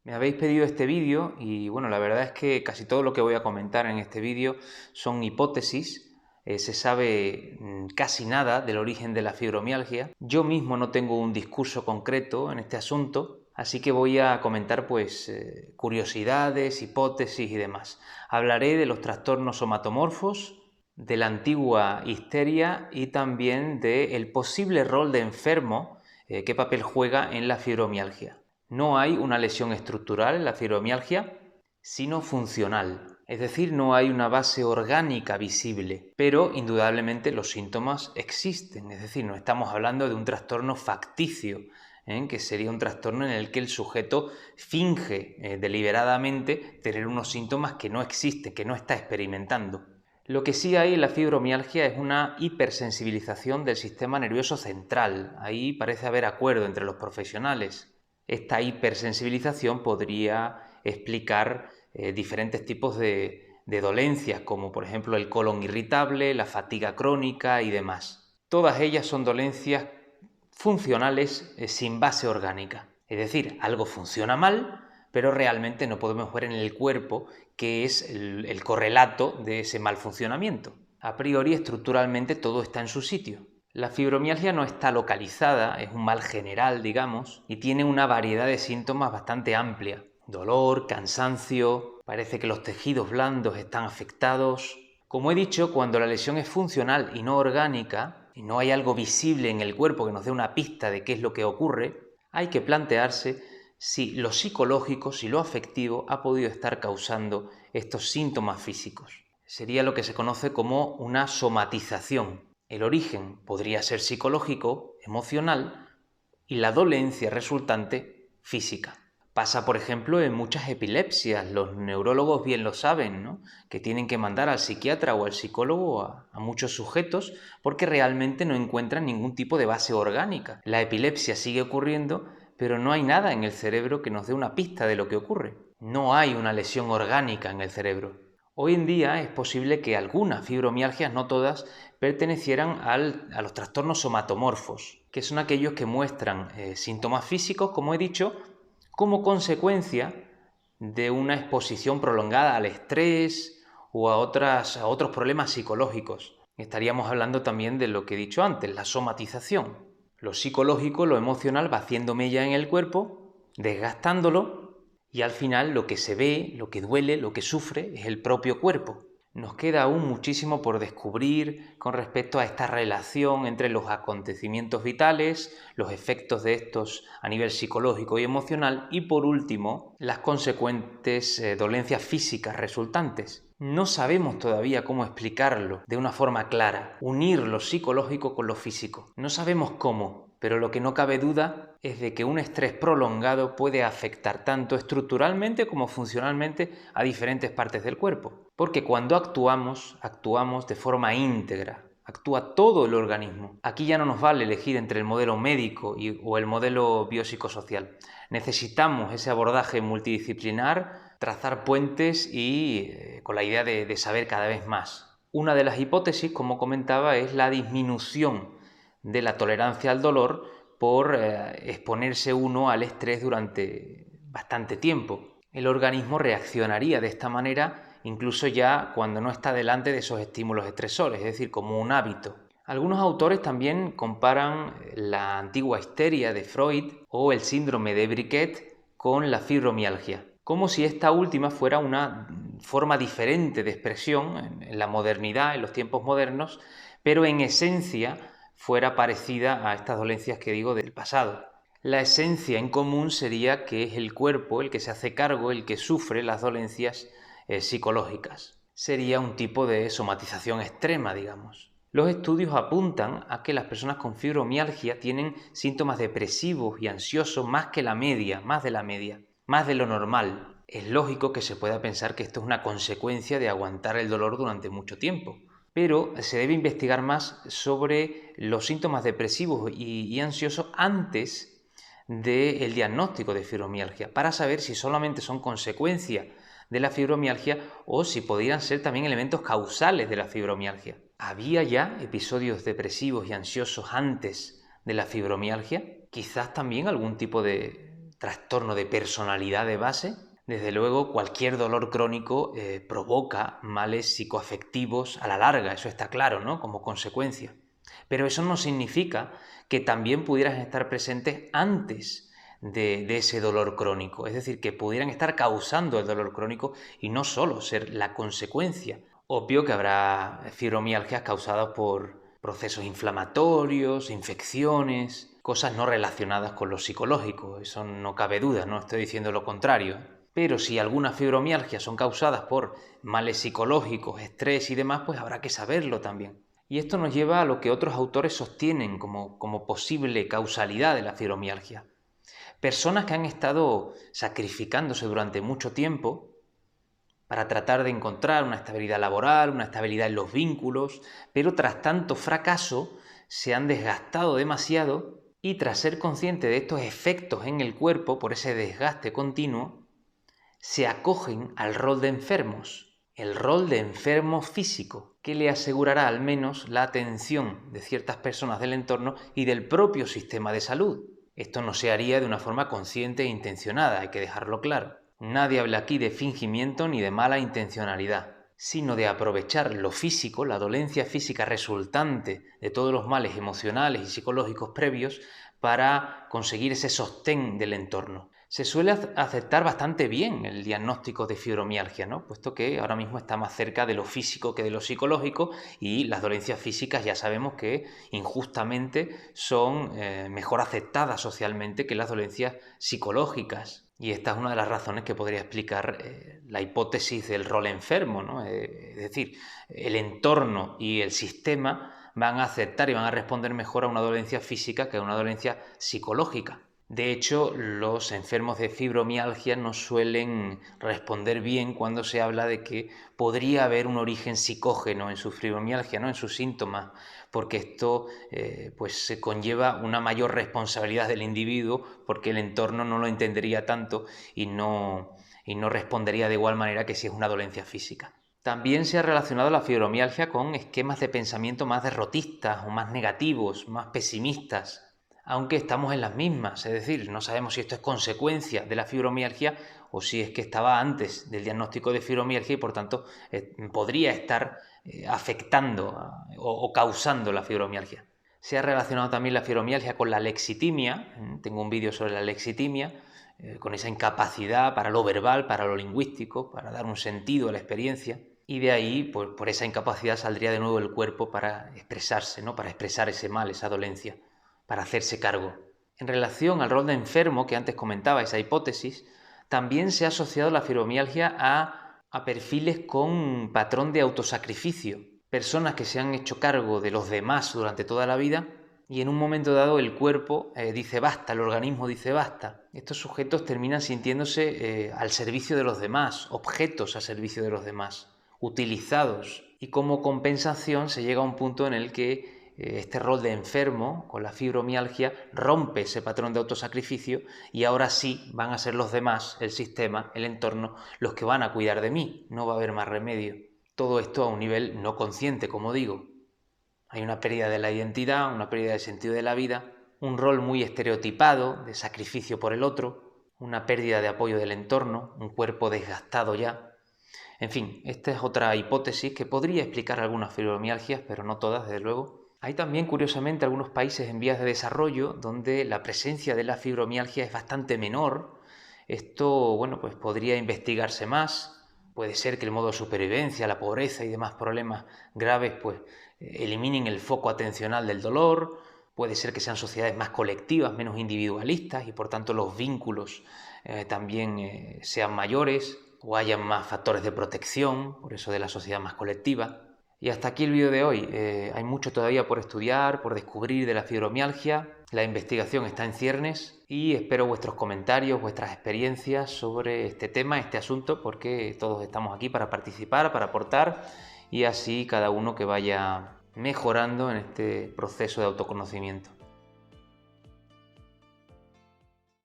Me habéis pedido este vídeo y bueno, la verdad es que casi todo lo que voy a comentar en este vídeo son hipótesis. Se sabe casi nada del origen de la fibromialgia. Yo mismo no tengo un discurso concreto en este asunto, así que voy a comentar curiosidades, hipótesis y demás. Hablaré de los trastornos somatomorfos, de la antigua histeria y también del posible rol de enfermo, qué papel juega en la fibromialgia. No hay una lesión estructural en la fibromialgia, sino funcional. Es decir, no hay una base orgánica visible, pero indudablemente los síntomas existen. Es decir, no estamos hablando de un trastorno facticio, que sería un trastorno en el que el sujeto finge deliberadamente tener unos síntomas que no existen, que no está experimentando. Lo que sí hay en la fibromialgia es una hipersensibilización del sistema nervioso central. Ahí parece haber acuerdo entre los profesionales. Esta hipersensibilización podría explicar diferentes tipos de dolencias, como por ejemplo el colon irritable, la fatiga crónica y demás. Todas ellas son dolencias funcionales sin base orgánica. Es decir, algo funciona mal, pero realmente no podemos ver en el cuerpo qué es el correlato de ese mal funcionamiento. A priori, estructuralmente, todo está en su sitio. La fibromialgia no está localizada, es un mal general, digamos, y tiene una variedad de síntomas bastante amplia. Dolor, cansancio, parece que los tejidos blandos están afectados. Como he dicho, cuando la lesión es funcional y no orgánica, y no hay algo visible en el cuerpo que nos dé una pista de qué es lo que ocurre, hay que plantearse si lo psicológico, si lo afectivo ha podido estar causando estos síntomas físicos. Sería lo que se conoce como una somatización. El origen podría ser psicológico, emocional, y la dolencia resultante física. Pasa, por ejemplo, en muchas epilepsias. Los neurólogos bien lo saben, ¿no? Que tienen que mandar al psiquiatra o al psicólogo a muchos sujetos porque realmente no encuentran ningún tipo de base orgánica. La epilepsia sigue ocurriendo, pero no hay nada en el cerebro que nos dé una pista de lo que ocurre. No hay una lesión orgánica en el cerebro. Hoy en día es posible que algunas fibromialgias, no todas, pertenecieran a los trastornos somatomorfos, que son aquellos que muestran síntomas físicos, como he dicho, como consecuencia de una exposición prolongada al estrés o a otros problemas psicológicos. Estaríamos hablando también de lo que he dicho antes, la somatización. Lo psicológico, lo emocional va haciendo mella en el cuerpo, desgastándolo, y al final lo que se ve, lo que duele, lo que sufre es el propio cuerpo. Nos queda aún muchísimo por descubrir con respecto a esta relación entre los acontecimientos vitales, los efectos de estos a nivel psicológico y emocional y, por último, las consecuentes dolencias físicas resultantes. No sabemos todavía cómo explicarlo de una forma clara, unir lo psicológico con lo físico. No sabemos cómo, pero lo que no cabe duda es de que un estrés prolongado puede afectar tanto estructuralmente como funcionalmente a diferentes partes del cuerpo. Porque cuando actuamos de forma íntegra, actúa todo el organismo. Aquí ya no nos vale elegir entre el modelo médico o el modelo biopsicosocial. Necesitamos ese abordaje multidisciplinar, trazar puentes y con la idea de saber cada vez más. Una de las hipótesis, como comentaba, es la disminución de la tolerancia al dolor por exponerse uno al estrés durante bastante tiempo. El organismo reaccionaría de esta manera incluso ya cuando no está delante de esos estímulos estresores, es decir, como un hábito. Algunos autores también comparan la antigua histeria de Freud o el síndrome de Briquet con la fibromialgia, como si esta última fuera una forma diferente de expresión en la modernidad, en los tiempos modernos, pero en esencia fuera parecida a estas dolencias que digo del pasado. La esencia en común sería que es el cuerpo el que se hace cargo, el que sufre las dolencias psicológicas. Sería un tipo de somatización extrema, digamos. Los estudios apuntan a que las personas con fibromialgia tienen síntomas depresivos y ansiosos más que la media, más de la media, más de lo normal. Es lógico que se pueda pensar que esto es una consecuencia de aguantar el dolor durante mucho tiempo, pero se debe investigar más sobre los síntomas depresivos y ansiosos antes del diagnóstico de fibromialgia, para saber si solamente son consecuencia de la fibromialgia o si podrían ser también elementos causales de la fibromialgia. ¿Había ya episodios depresivos y ansiosos antes de la fibromialgia? Quizás también algún tipo de trastorno de personalidad de base. Desde luego, cualquier dolor crónico provoca males psicoafectivos a la larga, eso está claro, ¿no? Como consecuencia. Pero eso no significa que también pudieran estar presentes antes de ese dolor crónico, es decir, que pudieran estar causando el dolor crónico y no solo ser la consecuencia. Obvio que habrá fibromialgias causadas por procesos inflamatorios, infecciones, cosas no relacionadas con lo psicológico, eso no cabe duda, no estoy diciendo lo contrario. Pero si algunas fibromialgias son causadas por males psicológicos, estrés y demás, pues habrá que saberlo también. Y esto nos lleva a lo que otros autores sostienen como posible causalidad de la fibromialgia. Personas que han estado sacrificándose durante mucho tiempo para tratar de encontrar una estabilidad laboral, una estabilidad en los vínculos, pero tras tanto fracaso se han desgastado demasiado y tras ser consciente de estos efectos en el cuerpo por ese desgaste continuo, se acogen al rol de enfermos, el rol de enfermo físico, que le asegurará al menos la atención de ciertas personas del entorno y del propio sistema de salud. Esto no se haría de una forma consciente e intencionada, hay que dejarlo claro. Nadie habla aquí de fingimiento ni de mala intencionalidad, sino de aprovechar lo físico, la dolencia física resultante de todos los males emocionales y psicológicos previos para conseguir ese sostén del entorno. Se suele aceptar bastante bien el diagnóstico de fibromialgia, ¿no? Puesto que ahora mismo está más cerca de lo físico que de lo psicológico y las dolencias físicas ya sabemos que injustamente son mejor aceptadas socialmente que las dolencias psicológicas. Y esta es una de las razones que podría explicar la hipótesis del rol enfermo, ¿no? Es decir, el entorno y el sistema van a aceptar y van a responder mejor a una dolencia física que a una dolencia psicológica. De hecho, los enfermos de fibromialgia no suelen responder bien cuando se habla de que podría haber un origen psicógeno en su fibromialgia, ¿no? En sus síntomas, porque esto pues se conlleva una mayor responsabilidad del individuo porque el entorno no lo entendería tanto y no respondería de igual manera que si es una dolencia física. También se ha relacionado la fibromialgia con esquemas de pensamiento más derrotistas o más negativos, más pesimistas, aunque estamos en las mismas, es decir, no sabemos si esto es consecuencia de la fibromialgia o si es que estaba antes del diagnóstico de fibromialgia y por tanto podría estar afectando o causando la fibromialgia. Se ha relacionado también la fibromialgia con la lexitimia, tengo un vídeo sobre la lexitimia, con esa incapacidad para lo verbal, para lo lingüístico, para dar un sentido a la experiencia. Y de ahí, pues, por esa incapacidad saldría de nuevo el cuerpo para expresarse, ¿no? Para expresar ese mal, esa dolencia, para hacerse cargo. En relación al rol de enfermo que antes comentaba, esa hipótesis, también se ha asociado la fibromialgia a perfiles con patrón de autosacrificio, personas que se han hecho cargo de los demás durante toda la vida y en un momento dado el cuerpo dice basta, el organismo dice basta. Estos sujetos terminan sintiéndose al servicio de los demás, objetos al servicio de los demás, utilizados, y como compensación se llega a un punto en el que este rol de enfermo con la fibromialgia rompe ese patrón de autosacrificio y ahora sí van a ser los demás, el sistema, el entorno, los que van a cuidar de mí, no va a haber más remedio. Todo esto a un nivel no consciente, como digo. Hay una pérdida de la identidad, una pérdida de sentido de la vida, un rol muy estereotipado de sacrificio por el otro, una pérdida de apoyo del entorno, un cuerpo desgastado ya. En fin, esta es otra hipótesis que podría explicar algunas fibromialgias, pero no todas, desde luego. Hay también, curiosamente, algunos países en vías de desarrollo donde la presencia de la fibromialgia es bastante menor. Esto, bueno, pues podría investigarse más. Puede ser que el modo de supervivencia, la pobreza y demás problemas graves, pues eliminen el foco atencional del dolor. Puede ser que sean sociedades más colectivas, menos individualistas y por tanto los vínculos también sean mayores o hayan más factores de protección, por eso de la sociedad más colectiva. Y hasta aquí el vídeo de hoy. Hay mucho todavía por estudiar, por descubrir de la fibromialgia. La investigación está en ciernes y espero vuestros comentarios, vuestras experiencias sobre este tema, este asunto, porque todos estamos aquí para participar, para aportar y así cada uno que vaya mejorando en este proceso de autoconocimiento.